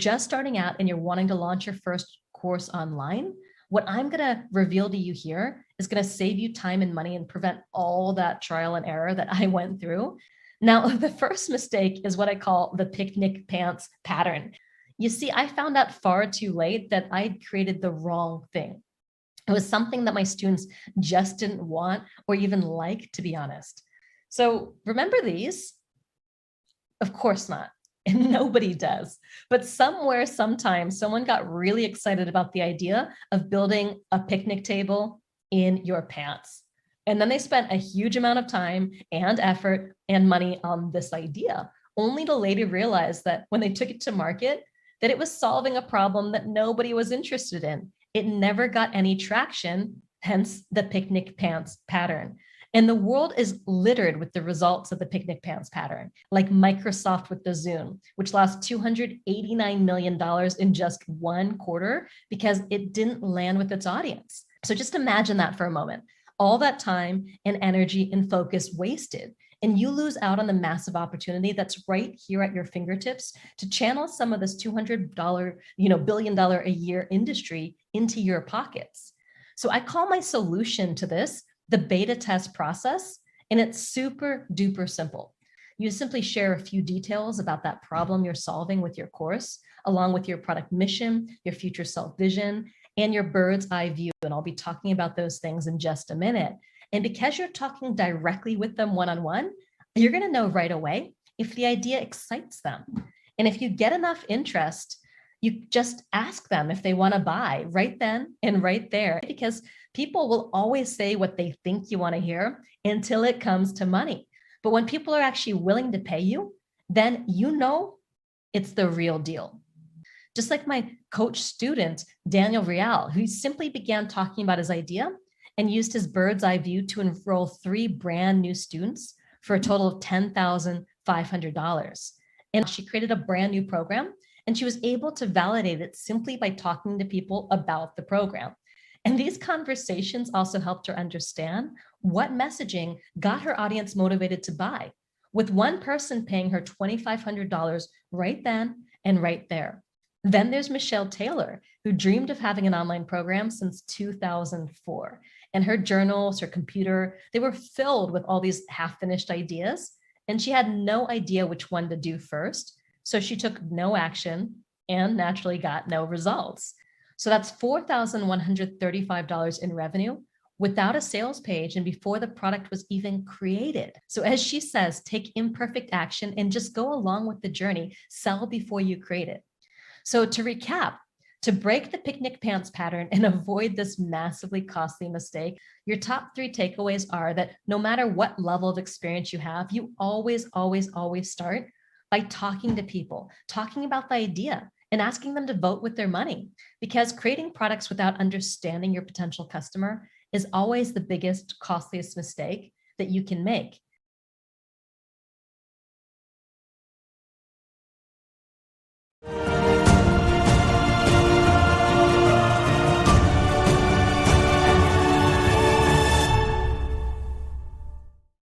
just starting out and you're wanting to launch your first course online, what I'm going to reveal to you here is going to save you time and money and prevent all that trial and error that I went through. Now, the first mistake is what I call the picnic pants pattern. You see, I found out far too late that I'd created the wrong thing. It was something that my students just didn't want or even like, to be honest. So remember these? Of course not. And nobody does. But somewhere, sometime, someone got really excited about the idea of building a picnic table in your pants. And then they spent a huge amount of time and effort and money on this idea, only to later realize that when they took it to market, that it was solving a problem that nobody was interested in. It never got any traction, hence the picnic pants pattern. And the world is littered with the results of the picnic pants pattern, like Microsoft with the Zoom, which lost $289 million in just one quarter because it didn't land with its audience. So just imagine that for a moment. All that time and energy and focus wasted, and you lose out on the massive opportunity that's right here at your fingertips to channel some of this $200, billion a year industry into your pockets. So I call my solution to this the beta test process, and it's super duper simple. You simply share a few details about that problem you're solving with your course, along with your product mission, your future self vision, and your bird's eye view. And I'll be talking about those things in just a minute. And because you're talking directly with them one-on-one, you're going to know right away if the idea excites them. And if you get enough interest, you just ask them if they want to buy right then and right there, because people will always say what they think you want to hear until it comes to money. But when people are actually willing to pay you, then you know it's the real deal. Just like my coach student, Daniel Real, who simply began talking about his idea and used his bird's eye view to enroll 3 brand new students for a total of $10,500. And she created a brand new program, and she was able to validate it simply by talking to people about the program. And these conversations also helped her understand what messaging got her audience motivated to buy, with one person paying her $2,500 right then and right there. Then there's Michelle Taylor, who dreamed of having an online program since 2004. And her journals, her computer, they were filled with all these half-finished ideas. And she had no idea which one to do first. So she took no action and naturally got no results. So that's $4,135 in revenue without a sales page and before the product was even created. So as she says, take imperfect action and just go along with the journey. Sell before you create it. So to recap, to break the picnic pants pattern and avoid this massively costly mistake, your top 3 takeaways are that no matter what level of experience you have, you always start by talking to people, talking about the idea, and asking them to vote with their money. Because creating products without understanding your potential customer is always the biggest, costliest mistake that you can make.